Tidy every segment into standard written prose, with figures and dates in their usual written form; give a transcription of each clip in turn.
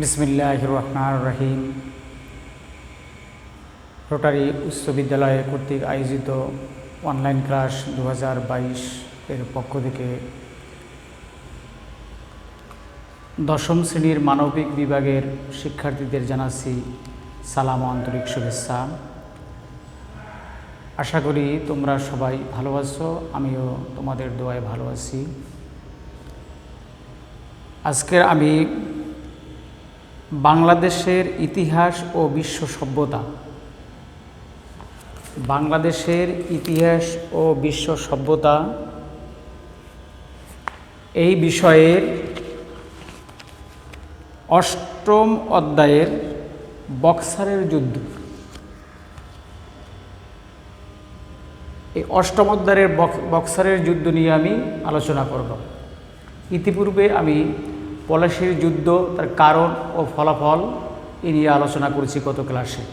বিসমিল্লাহির রহমানির রহিম। রোটারি উচ্চ বিদ্যালয় কর্তৃক আয়োজিত অনলাইন ক্লাস 2022 এর পক্ষ থেকে দশম শ্রেণীর মানবিক বিভাগের শিক্ষার্থীদের জানাচ্ছি সালাম ও আন্তরিক শুভেচ্ছা। আশা করি তোমরা সবাই ভালো আছো, আমিও তোমাদের দোয়ায় ভালো আছি। আজকে আমি বাংলাদেশের ইতিহাস ও বিশ্ব সভ্যতা, বাংলাদেশের ইতিহাস ও বিশ্ব সভ্যতা এই বিষয়ের অষ্টম অধ্যায়ের বক্সারের যুদ্ধ, এই অষ্টম অধ্যায়ের বক্সারের যুদ্ধ নিয়ে আমি আলোচনা করব। ইতিপূর্বে আমি পলাশীর যুদ্ধ, তার কারণ ও ফলাফল এ নিয়ে আলোচনা করেছি গত ক্লাসে।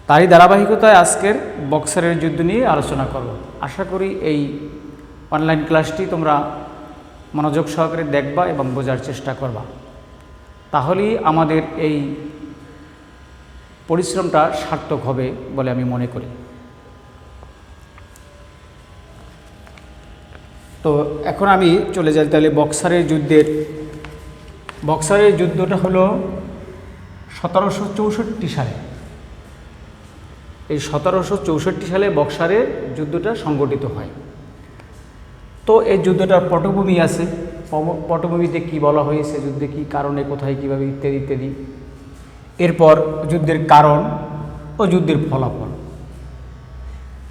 তারই ধারাবাহিকতায় আজকের বক্সারের যুদ্ধ নিয়ে আলোচনা করব। আশা করি এই অনলাইন ক্লাসটি তোমরা মনোযোগ সহকারে দেখবা এবং বোঝার চেষ্টা করবা, তাহলেই আমাদের এই পরিশ্রমটা সার্থক হবে বলে আমি মনে করি। তো এখন আমি চলে যাই তাহলে বক্সারের যুদ্ধটা হলো 1764 সালে। এই 1764 সালে বক্সারের যুদ্ধটা সংগঠিত হয়। তো এই যুদ্ধটার পটভূমি আছে, পটভূমিতে কি বলা হয়েছে, যুদ্ধে কি কারণে, কোথায়, কীভাবে ইত্যাদি ইত্যাদি। এরপর যুদ্ধের কারণ ও যুদ্ধের ফলাফল,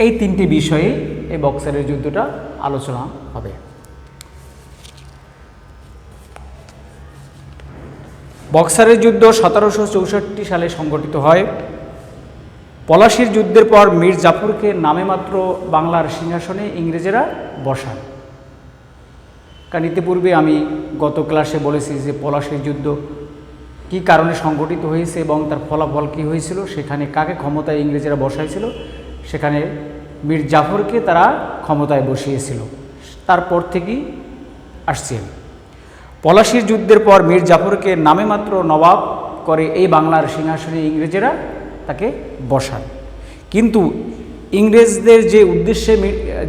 এই তিনটি বিষয়ে এই বক্সারের যুদ্ধটা আলোচনা হবে। বক্সারের যুদ্ধ 1764 সালে সংগঠিত হয়। পলাশীর যুদ্ধের পর মীর জাফরকে নামেমাত্র বাংলার সিংহাসনে ইংরেজেরা বসান। কারণ ইতিপূর্বে আমি গত ক্লাসে বলেছি যে পলাশীর যুদ্ধ কী কারণে সংগঠিত হয়েছে এবং তার ফলাফল কী হয়েছিল, সেখানে কাকে ক্ষমতায় ইংরেজেরা বসাইছিল, সেখানে মীর জাফরকে তারা ক্ষমতায় বসিয়েছিল। তারপর থেকেই আসছেন। পলাশীর যুদ্ধের পর মীর জাফরকে নামেমাত্র নবাব করে এই বাংলার সিংহাসনে ইংরেজেরা তাকে বসান। কিন্তু ইংরেজদের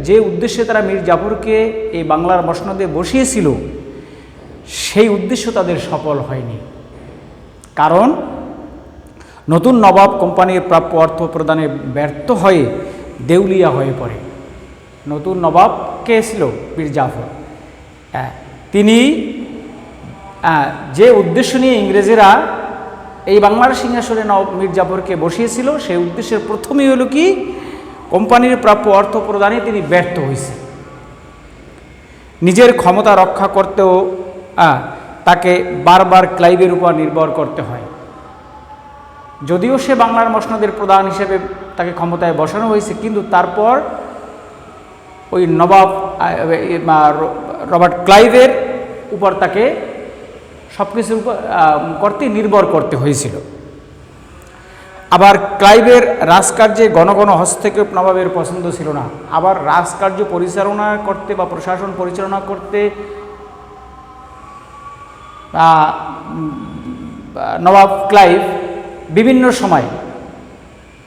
যে উদ্দেশ্যে তারা মীর জাফরকে এই বাংলার মসনদে বসিয়েছিল, সেই উদ্দেশ্য তাদের সফল হয়নি। কারণ নতুন নবাব কোম্পানির প্রাপ্য অর্থ প্রদানে ব্যর্থ হয়ে দেউলিয়া হয়ে পড়ে। নতুন নবাব কে ছিল? মীর জাফর। তিনি যে উদ্দেশ্য নিয়ে ইংরেজেরা এই বাংলার সিংহাসনে মীর জাফরকে বসিয়েছিল, সেই উদ্দেশ্যের প্রথমেই হলো কি, কোম্পানির প্রাপ্য অর্থ প্রদানে তিনি ব্যর্থ হয়েছে। নিজের ক্ষমতা রক্ষা করতেও তাকে বারবার ক্লাইভের উপর নির্ভর করতে হয়। যদিও সে বাংলার মসনদের প্রধান হিসেবে তাকে ক্ষমতায় বসানো হয়েছে, কিন্তু তারপর ওই নবাব রবার্ট ক্লাইভের উপর তাকে সব কিছুর উপর নির্ভর করতে হয়েছিল। আবার ক্লাইভের রাজকার্যে ঘন ঘন হস্তক্ষেপ নবাবের পছন্দ ছিল না। আবার রাজকার্য পরিচালনা করতে বা প্রশাসন পরিচালনা করতে নবাব ক্লাইভ বিভিন্ন সময়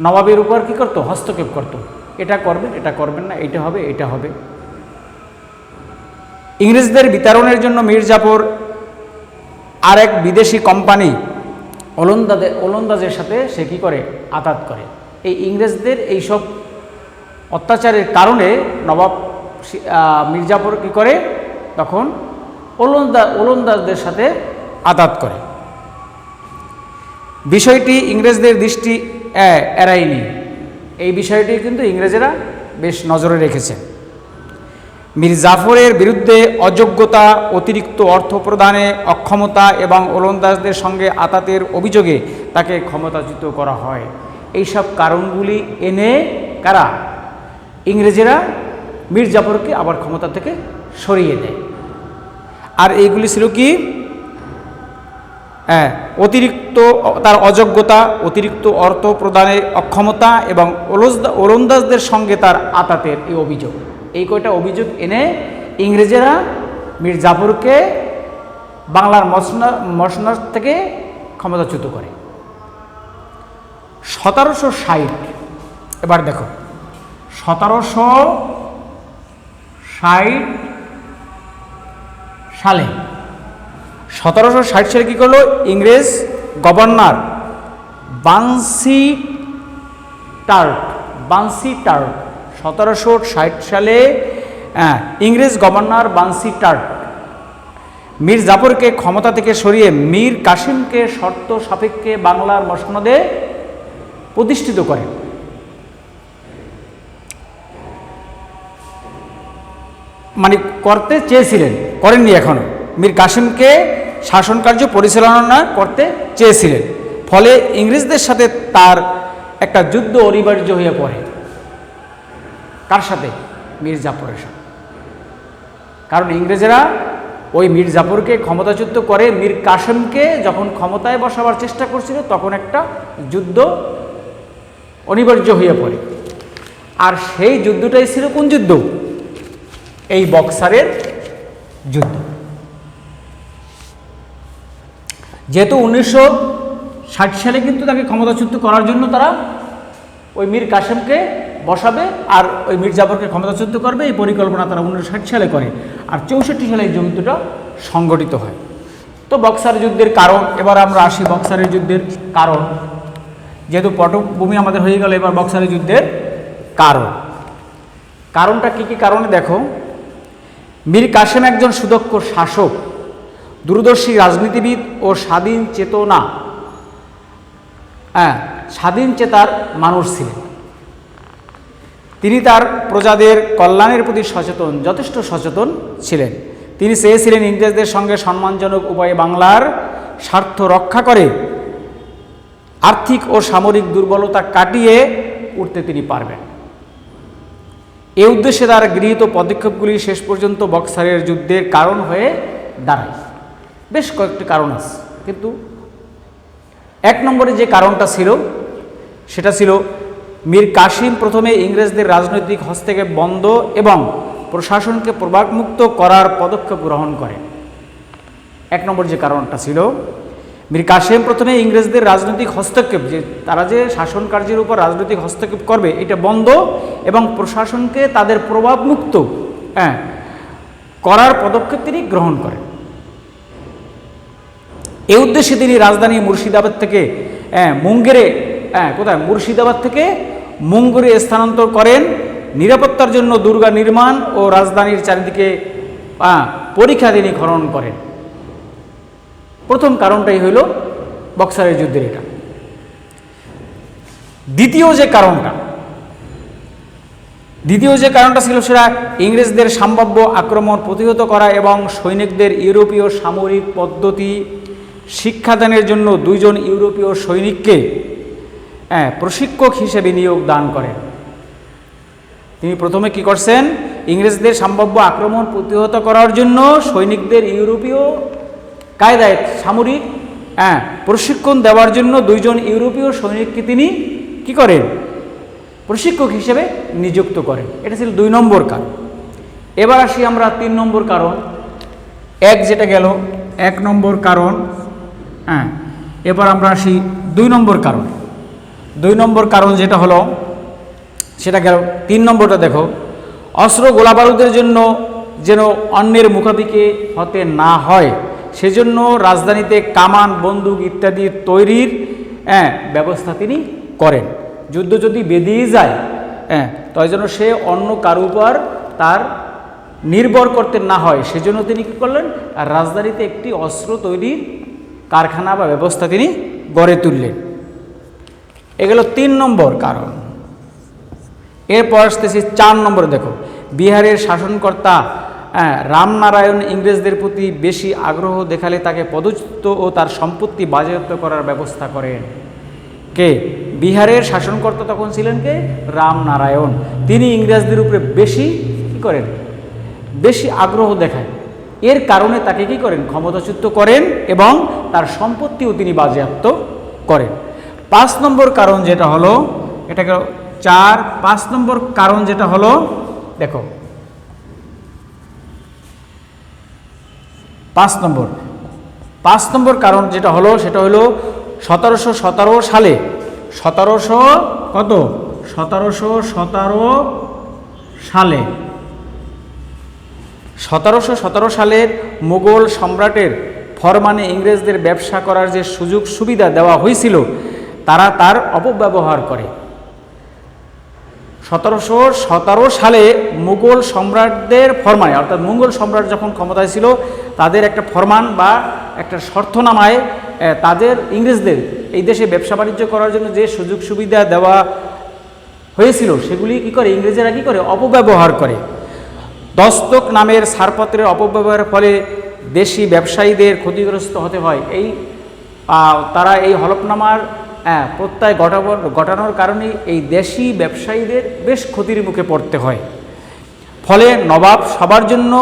নবাবের উপর কী করতো? হস্তক্ষেপ করত। এটা করবেন, এটা করবেন না, এটা হবে, এটা হবে। ইংরেজদের বিতরণের জন্য মীর জাফর আরেক বিদেশি কোম্পানি ওলন্দাজের সাথে সে কী করে? আতাত করে। এই ইংরেজদের এইসব অত্যাচারের কারণে নবাব মীর জাফর কী করে? তখন ওলন্দাজদের সাথে আতাত করে। বিষয়টি ইংরেজদের দৃষ্টি এড়ায়নি। এই বিষয়টি কিন্তু ইংরেজেরা বেশ নজরে রেখেছে। মীর জাফরের বিরুদ্ধে অযোগ্যতা, অতিরিক্ত অর্থ প্রদানে অক্ষমতা এবং ওলন্দাজদের সঙ্গে আতাতের অভিযোগে তাকে ক্ষমতাচ্যুত করা হয়। এইসব কারণগুলি এনে কারা? ইংরেজেরা মীর জাফরকে আবার ক্ষমতা থেকে সরিয়ে দেয়। আর এইগুলি ছিল কি? অতিরিক্ত তার অযোগ্যতা, অতিরিক্ত অর্থ প্রদানে অক্ষমতা এবং ওলন্দাজদের সঙ্গে তার আতাতের এই অভিযোগ। এই কয়টা অভিযোগ এনে ইংরেজেরা মীর জাফরকে বাংলার মসনদ থেকে ক্ষমতাচ্যুত করে। 1760, এবার দেখো 1760 সালে 1760 সালে কী করলো, ইংরেজ গভর্নর বানসি টার্ট 1760 সালে ইংরেজ গভর্নর বানসি টার্ট মীর জাফরকে ক্ষমতা থেকে সরিয়ে মীর কাসিমকে শর্ত সাপেক্ষে বাংলার মসনদে প্রতিষ্ঠিত করেন। মানে করতে চেয়েছিলেন, করেননি এখনো। মীর কাসিমকে শাসন কার্য পরিচালনা করতে চেয়েছিলেন, ফলে ইংরেজদের সাথে তার একটা যুদ্ধ অনিবার্য হয়ে পড়ে। কার সাথে? মীর জাফরের সাথে। কারণ ইংরেজরা ওই মীর জাফরকে ক্ষমতাচ্যুত করে মীর কাসিমকে যখন ক্ষমতায় বসাবার চেষ্টা করছিল, তখন একটা যুদ্ধ অনিবার্য হয়ে পড়ে। আর সেই যুদ্ধটাই ছিল কোন যুদ্ধ? এই বক্সারের যুদ্ধ। যেহেতু 1960 সালে কিন্তু তাকে ক্ষমতাচ্যুত করার জন্য তারা ওই মীর কাসিমকে বসাবে আর ওই মীর জাফরকে ক্ষমতাচ্যুত করবে, এই পরিকল্পনা তারা 1960 সালে করে। আর 64 সালে এই যুদ্ধটা সংগঠিত হয়। তো বক্সার যুদ্ধের কারণ, এবার আমরা আসি বক্সারের যুদ্ধের কারণ। যেহেতু পটভূমি আমাদের হয়ে গেল, এবার বক্সারের যুদ্ধের কারণটা কি কি কারণে দেখো। মীর কাসিম একজন সুদক্ষ শাসক, দূরদর্শী রাজনীতিবিদ ও স্বাধীন চেতার মানুষ ছিলেন। তিনি তার প্রজাদের কল্যাণের প্রতি যথেষ্ট সচেতন ছিলেন। তিনি চেয়েছিলেন ইংরেজদের সঙ্গে সম্মানজনক উপায়ে বাংলার স্বার্থ রক্ষা করে আর্থিক ও সামরিক দুর্বলতা কাটিয়ে উঠতে তিনি পারবেন। এই উদ্দেশ্যে তার গৃহীত পদক্ষেপগুলি শেষ পর্যন্ত বক্সারের যুদ্ধের কারণ হয়ে দাঁড়ায়। বেশ কয়েকটি কারণ আছে, কিন্তু 1 নম্বরে যে কারণটা ছিল সেটা ছিল মীর কাসিম প্রথমে ইংরেজদের রাজনৈতিক হস্তক্ষেপ বন্ধ এবং প্রশাসনকে প্রভাবমুক্ত করার পদক্ষেপ গ্রহণ করেন। 1 নম্বর যে কারণটা ছিল, মীর কাসিম প্রথমে ইংরেজদের রাজনৈতিক হস্তক্ষেপ, যে তারা যে শাসন কার্যের উপর রাজনৈতিক হস্তক্ষেপ করবে, এটা বন্ধ এবং প্রশাসনকে তাদের প্রভাবমুক্ত করার পদক্ষেপ তিনি গ্রহণ করেন। এই উদ্দেশ্যে তিনি রাজধানী মুর্শিদাবাদ থেকে মুর্শিদাবাদ থেকে মুঙ্গেরে স্থানান্তর করেন। নিরাপত্তার জন্য দুর্গ নির্মাণ ও রাজধানীর চারিদিকে পরিখা তিনি খনন করেন। প্রথম কারণটাই হইল বক্সারের যুদ্ধের এটা। দ্বিতীয় যে কারণটা ছিল সেটা ইংরেজদের সম্ভাব্য আক্রমণ প্রতিহত করা এবং সৈনিকদের ইউরোপীয় সামরিক পদ্ধতি শিক্ষাদানের জন্য 2 জন ইউরোপীয় সৈনিককে প্রশিক্ষক হিসেবে নিয়োগ দান করেন। তিনি প্রথমে কি করছেন, ইংরেজদের সম্ভাব্য আক্রমণ প্রতিহত করার জন্য সৈনিকদের ইউরোপীয় কায়দায় সামরিক প্রশিক্ষণ দেওয়ার জন্য 2 জন ইউরোপীয় সৈনিককে তিনি কি করেন, প্রশিক্ষক হিসেবে নিযুক্ত করেন। এটা ছিল 2 নম্বর কারণ। এবার আসি আমরা 3 নম্বর কারণ। যেটা গেল 1 নম্বর কারণ। এবার আমরা আসি 2 নম্বর কারণ। 2 নম্বর কারণ যেটা হলো সেটা গেল। 3 নম্বরটা দেখো, অস্ত্র গোলাবারুদের জন্য যেন অন্যের মুখাপিকি হতে না হয় সেজন্য রাজধানীতে কামান, বন্দুক ইত্যাদি তৈরির ব্যবস্থা তিনি করেন। যুদ্ধ যদি বেঁধেই যায় তাই যেন সে অন্য কারো উপর তার নির্ভর করতে না হয়, সেজন্য তিনি কী করলেন, রাজধানীতে একটি অস্ত্র তৈরির কারখানা বা ব্যবস্থা তিনি গড়ে তুললেন। এগুলো 3 নম্বর কারণ। এরপর আসতেছি 4 নম্বর। দেখো, বিহারের শাসনকর্তা রামনারায়ণ ইংরেজদের প্রতি বেশি আগ্রহ দেখালে তাকে পদচ্যুত ও তার সম্পত্তি বাজেয়াপ্ত করার ব্যবস্থা করেন। কে? বিহারের শাসনকর্তা তখন ছিলেন কে? রামনারায়ণ। তিনি ইংরেজদের উপরে বেশি কি করেন, বেশি আগ্রহ দেখায়। এর কারণে তাকে কি করেন, ক্ষমতাচ্যুত করেন এবং তার সম্পত্তিও তিনি বাজেয়াপ্ত করেন। 5 নম্বর কারণ যেটা হলো, এটাকে 5 নম্বর কারণ যেটা হলো, দেখো 5 নম্বর, 5 নম্বর কারণ যেটা হলো সেটা হলো 1717 সালে 1717 সালের মুঘল সম্রাটের ফরমানে ইংরেজদের ব্যবসা করার যে সুযোগ সুবিধা দেওয়া হয়েছিল তারা তার অপব্যবহার করে। 1717 সালে মুঘল সম্রাটদের ফরমানে, অর্থাৎ মুঘল সম্রাট যখন ক্ষমতায় ছিল তাদের একটা ফরমান বা একটা শর্তনামায় তাদের ইংরেজদের এই দেশে ব্যবসা বাণিজ্য করার জন্য যে সুযোগ সুবিধা দেওয়া হয়েছিল সেগুলি কী করে, ইংরেজেরা কী করে, অপব্যবহার করে। দস্তক নামের ছাড়পত্রের অপব্যবহারের ফলে দেশি ব্যবসায়ীদের ক্ষতিগ্রস্ত হতে হয়। তারা এই হলফনামার প্রত্যয় ঘটানোর কারণে এই দেশি ব্যবসায়ীদের বেশ ক্ষতির মুখে পড়তে হয়। ফলে নবাব সবার জন্য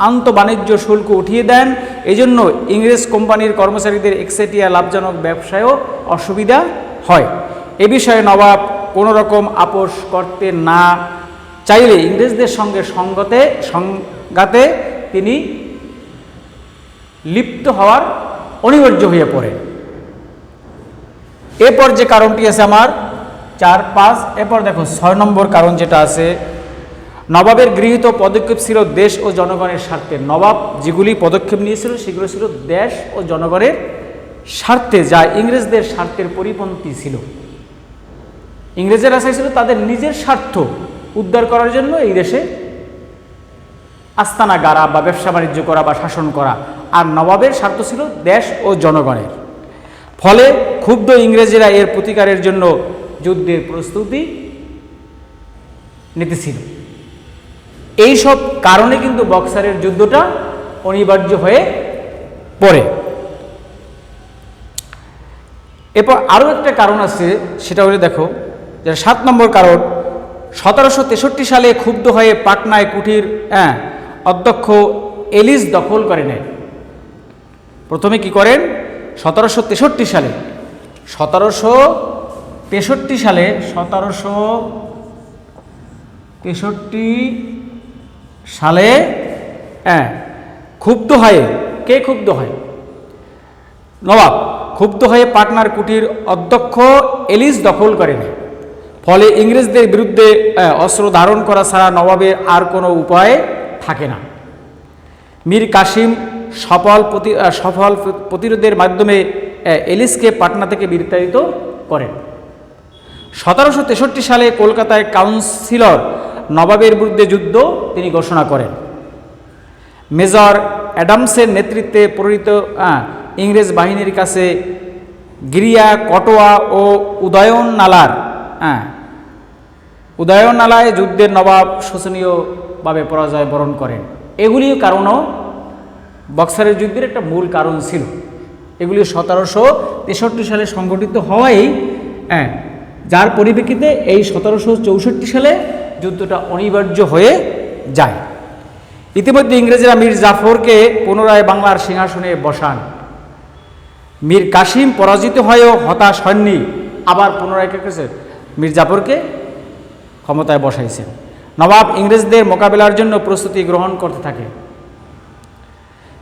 আন্তঃবাণিজ্য শুল্ক উঠিয়ে দেন। এই জন্য ইংরেজ কোম্পানির কর্মচারীদের একচেটিয়া লাভজনক ব্যবসায়ও অসুবিধা হয়। এ বিষয়ে নবাব কোনো রকম আপোষ করতে না চাইলে ইংরেজদের সঙ্গে সংঘাতে তিনি লিপ্ত হওয়ার অনিবার্য হয়ে পড়ে। এরপর যে কারণটি আছে আমার 4, 5, এরপর দেখো 6 নম্বর কারণ যেটা আছে, নবাবের গৃহীত পদক্ষেপ ছিল দেশ ও জনগণের স্বার্থে। নবাব যেগুলি পদক্ষেপ নিয়েছিল সেগুলো ছিল দেশ ও জনগণের স্বার্থে, যা ইংরেজদের স্বার্থের পরিপন্থী ছিল। ইংরেজেরা চাইছিল তাদের নিজের স্বার্থ উদ্ধার করার জন্য এই দেশে আস্তানা গাড়া বা ব্যবসা বাণিজ্য করা বা শাসন করা, আর নবাবের স্বার্থ ছিল দেশ ও জনগণের। ফলে ক্ষুব্ধ ইংরেজেরা এর প্রতিকারের জন্য যুদ্ধের প্রস্তুতি নিতেছিল। এই সব কারণে কিন্তু বক্সারের যুদ্ধটা অনিবার্য হয়ে পড়ে। এরপর আরও একটা কারণ আছে, সেটা হলে দেখো যে 7 নম্বর কারণ, 1763 সালে ক্ষুব্ধ হয়ে পাটনায় কুঠির অধ্যক্ষ এলিস দখল করে নেয়। প্রথমে কি করেন, 1763 সালে ক্ষুব্ধ হয়ে, কে ক্ষুব্ধ হয়, নবাব ক্ষুব্ধ হয়ে পাটনার কুটির অধ্যক্ষ এলিস দখল করে নেয়। ফলে ইংরেজদের বিরুদ্ধে অস্ত্র ধারণ করা ছাড়া নবাবের আর কোনো উপায় থাকে না। মীর কাসিম সফল প্রতিরোধের মাধ্যমে এলিসকে পাটনা থেকে বিতাড়িত করেন। 1763 সালে কলকাতায় কাউন্সিলর নবাবের বিরুদ্ধে যুদ্ধ তিনি ঘোষণা করেন। মেজর অ্যাডামসের নেতৃত্বে প্রেরিত ইংরেজ বাহিনীর কাছে গিরিয়া, কটোয়া ও উদয়নালায় যুদ্ধের নবাব শোচনীয়ভাবে পরাজয় বরণ করেন। এগুলিও কারণও বক্সারের যুদ্ধের একটা মূল কারণ ছিল। এগুলি 1763 সালে সংগঠিত হওয়াই যার পরিপ্রেক্ষিতে এই 1764 সালে যুদ্ধটা অনিবার্য হয়ে যায়। ইতিমধ্যে ইংরেজরা মীর জাফরকে পুনরায় বাংলার সিংহাসনে বসান। মীর কাসিম পরাজিত হয়েও হতাশ হননি, আবার পুনরায় মীর জাফরকে ক্ষমতায় বসাইছেন। নবাব ইংরেজদের মোকাবেলার জন্য প্রস্তুতি গ্রহণ করতে থাকে।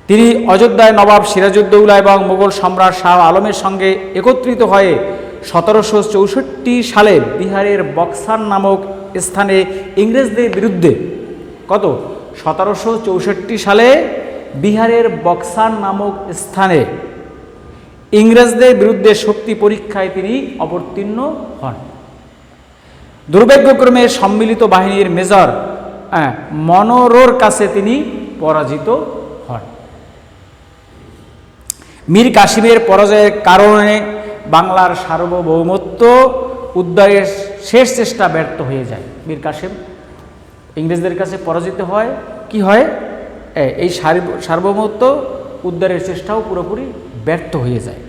তিনি অযোধ্যায় নবাব সিরাজউদ্দৌলা এবং মুঘল সম্রাট শাহ আলমের সঙ্গে একত্রিত হয়ে 1764 সালে বিহারের বক্সার নামক স্থানে ইংরেজদের বিরুদ্ধে 1764 সালে বিহারের বক্সার নামক স্থানে ইংরেজদের বিরুদ্ধে শক্তি পরীক্ষায় তিনি অবতীর্ণ হন। দুর্ভাগ্যক্রমে সম্মিলিত বাহিনীর মেজর মনোরোর কাছে তিনি পরাজিত হন। মীর কাসিমের পরাজয়ের কারণে বাংলার সার্বভৌমত্ব উদ্ধারের শেষ চেষ্টা ব্যর্থ হয়ে যায়। মীর কাসিম ইংরেজদের কাছে পরাজিত হয়, কি হয়, এই সার্বভৌমত্ব উদ্ধারের চেষ্টাও পুরোপুরি ব্যর্থ হয়ে যায়।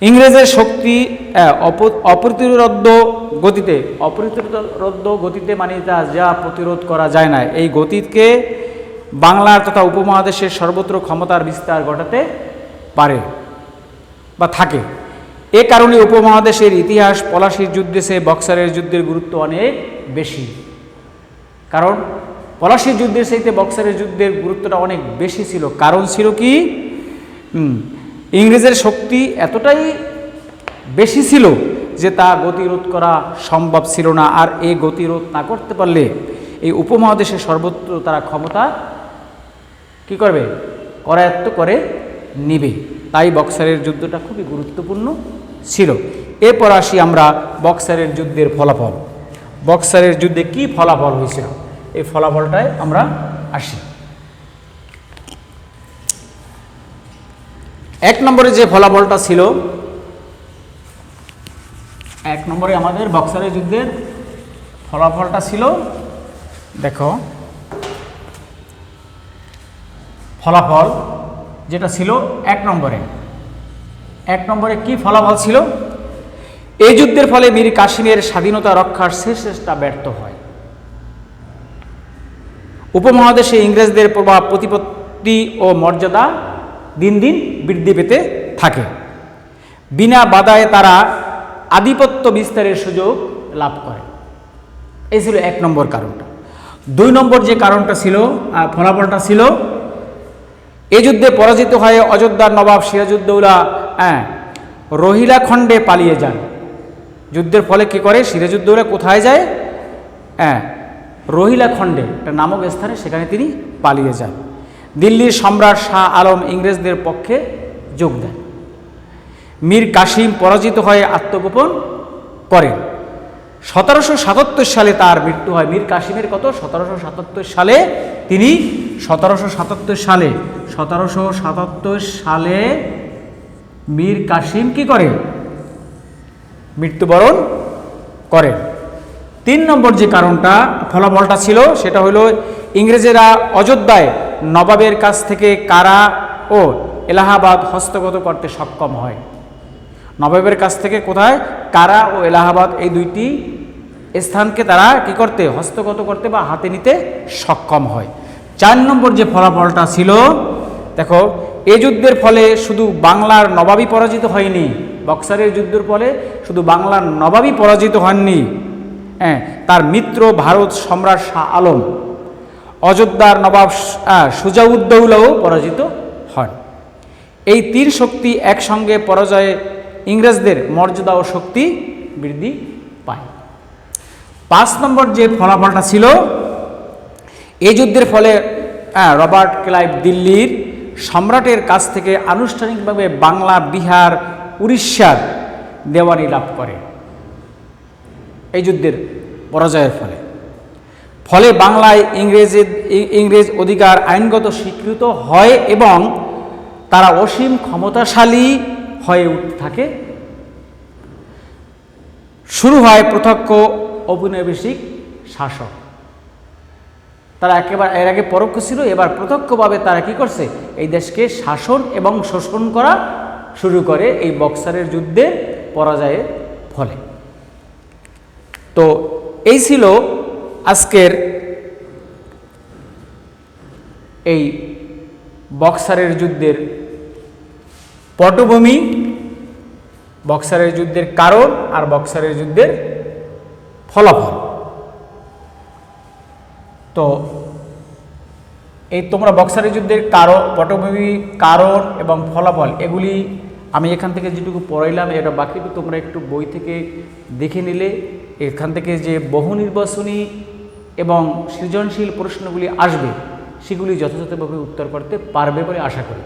ইংরেজের শক্তি অপ্রতিরোধ্য গতিতে মানে যা প্রতিরোধ করা যায় না, এই গতিকে বাংলার তথা উপমহাদেশের সর্বত্র ক্ষমতার বিস্তার ঘটাতে পারে বা থাকে। এ কারণে উপমহাদেশের ইতিহাস পলাশির যুদ্ধে সে বক্সারের যুদ্ধের গুরুত্ব অনেক বেশি। কারণ পলাশির যুদ্ধের চাইতে বক্সারের যুদ্ধের গুরুত্বটা অনেক বেশি ছিল। কারণ ছিল কি, ইংরেজের শক্তি এতটাই বেশি ছিল যে তা গতিরোধ করা সম্ভব ছিল না। আর এই গতিরোধ না করতে পারলে এই উপমহাদেশের সর্বত্র তারা ক্ষমতা কি করবে, করায়ত্ত করে নিবে। তাই বক্সারের যুদ্ধটা খুবই গুরুত্বপূর্ণ ছিল। এরপর আসি আমরা বক্সারের যুদ্ধের ফলাফল। বক্সারের যুদ্ধে কি ফলাফল হয়েছিল, এই ফলাফলটায় আমরা আসি। এক নম্বরে যে ফলাফলটা ছিল, এক নম্বরে আমাদের বক্সারের যুদ্ধের ফলাফলটা ছিল, দেখো ফলাফল যেটা ছিল এক নম্বরে কি ফলাফল ছিল, এই যুদ্ধের ফলে মীর কাসিমের স্বাধীনতা রক্ষার শেষ চেষ্টা ব্যর্থ হয়। উপমহাদেশে ইংরেজদের প্রভাব, প্রতিপত্তি ও মর্যাদা দিন দিন বৃদ্ধি পেতে থাকে। বিনা বাধায় তারা আধিপত্য বিস্তারের সুযোগ লাভ করে। এই ছিল এক নম্বর কারণটা। দুই নম্বর যে কারণটা ছিল, ফলাফলটা ছিল, এই যুদ্ধে পরাজিত হয়ে অযোধ্যার নবাব সিরাজউদ্দৌলা রোহিলা খণ্ডে পালিয়ে যান। যুদ্ধের ফলে কি করে, সিরাজউদ্দৌলা কোথায় যায়, রোহিলা খণ্ডে একটা নামক স্থানে, সেখানে তিনি পালিয়ে যান। দিল্লির সম্রাট শাহ আলম ইংরেজদের পক্ষে যোগ দেন। মীর কাসিম পরাজিত হয়ে আত্মগোপন করেন। 1777 সালে তার মৃত্যু হয়। মীর কাসিমের কত, 1777 সালে তিনি 1777 সালে মীর কাসিম কি করে, মৃত্যুবরণ করেন। তিন নম্বর যে কারণটা, ফলাফলটা ছিল, সেটা হলো ইংরেজেরা অযোধ্যায় নবাবের কাছ থেকে কারা ও এলাহাবাদ হস্তগত করতে সক্ষম হয়। নবাবের কাছ থেকে কোথায়, কারা ও এলাহাবাদ, এই দুইটি স্থানকে তারা কি করতে, হস্তগত করতে বা হাতে নিতে সক্ষম হয়। চার নম্বর যে ফলাফলটা ছিল, দেখো এই যুদ্ধের ফলে শুধু বাংলার নবাবই পরাজিত হয়নি, বক্সারের যুদ্ধের ফলে শুধু বাংলার নবাবই পরাজিত হননি, তার মিত্র ভারত সম্রাট শাহ আলম, অযোধ্যার নবাব সুজাউদ্দৌলাও পরাজিত হন। এই তিন শক্তি একসঙ্গে পরাজয়ে ইংরেজদের মর্যাদা ও শক্তি বৃদ্ধি পায়। 5 নম্বর যে ফলাফলটা ছিল, এই যুদ্ধের ফলে রবার্ট ক্লাইভ দিল্লির সম্রাটের কাছ থেকে আনুষ্ঠানিকভাবে বাংলা, বিহার, উড়িষ্যার দেওয়ানি লাভ করে। এই যুদ্ধের পরাজয়ের ফলে বাংলায় ইংরেজ অধিকার আইনগত স্বীকৃত হয় এবং তারা অসীম ক্ষমতাশালী হয়ে উঠতে থাকে। শুরু হয় প্রত্যক্ষ ঔপনিবেশিক শাসক। তারা একেবারে এর আগে পরোক্ষ ছিল, এবার প্রত্যক্ষভাবে তারা কি করছে, এই দেশকে শাসন এবং শোষণ করা শুরু করে এই বক্সারের যুদ্ধের পরাজয়ের ফলে। তো এই ছিল আজকের এই বক্সারের যুদ্ধের পটভূমি, বক্সারের যুদ্ধের কারণ আর বক্সারের যুদ্ধের ফলাফল। তো এই তোমরা বক্সারের যুদ্ধের কারণ, পটভূমি, কারণ এবং ফলাফল, এগুলি আমি এখান থেকে যেটুকু পড়াইলাম, এটা বাকিটুকু তোমরা একটু বই থেকে দেখে নিলে এখান থেকে যে বহু নির্বাচনী এবং সৃজনশীল প্রশ্নগুলি আসবে সেগুলি যথাযথভাবে উত্তর করতে পারবে বলে আশা করি।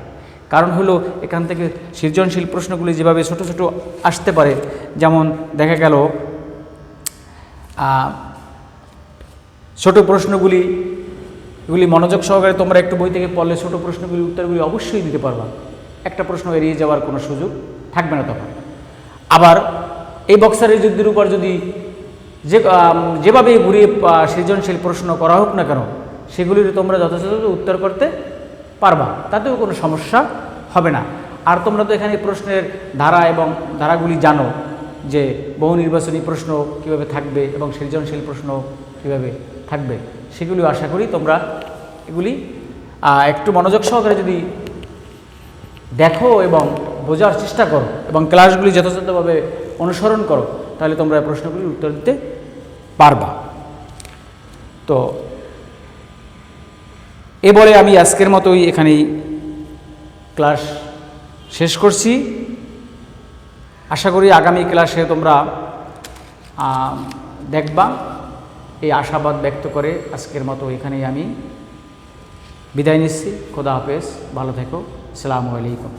কারণ হলো এখান থেকে সৃজনশীল প্রশ্নগুলি যেভাবে ছোট ছোট আসতে পারে, যেমন দেখা গেল ছোট প্রশ্নগুলি, এগুলি মনোযোগ সহকারে তোমরা একটু বই থেকে পড়লে ছোট প্রশ্নগুলির উত্তরগুলি অবশ্যই দিতে পারবা। একটা প্রশ্ন এড়িয়ে যাওয়ার কোনো সুযোগ থাকবে না তখন। আবার এই বক্সারের যুদ্ধের উপর যদি যেভাবে ঘুরিয়ে সৃজনশীল প্রশ্ন করা হোক না কেন, সেগুলির তোমরা যথাযথ উত্তর করতে পারবা, তাতেও কোনো সমস্যা হবে না। আর তোমরা তো এখানে প্রশ্নের ধারা এবং ধারাগুলি জানো, যে বহু নির্বাচনী প্রশ্ন কিভাবে থাকবে এবং সৃজনশীল প্রশ্ন কিভাবে থাকবে, সেগুলিও আশা করি তোমরা এগুলি একটু মনোযোগ সহকারে যদি দেখো এবং বোঝার চেষ্টা করো এবং ক্লাসগুলি যথাযথভাবে অনুসরণ করো, তাহলে তোমরা প্রশ্নগুলির উত্তর দিতে পারবা। তো এ বলে আমি আজকের মতোই এখানেই ক্লাস শেষ করছি। আশা করি আগামী ক্লাসে তোমরা দেখবা। এই আশাবাদ ব্যক্ত করে আজকের মতো এখানেই আমি বিদায় নিচ্ছি। খোদা হাফেজ, ভালো থেকো। আসসালামু আলাইকুম।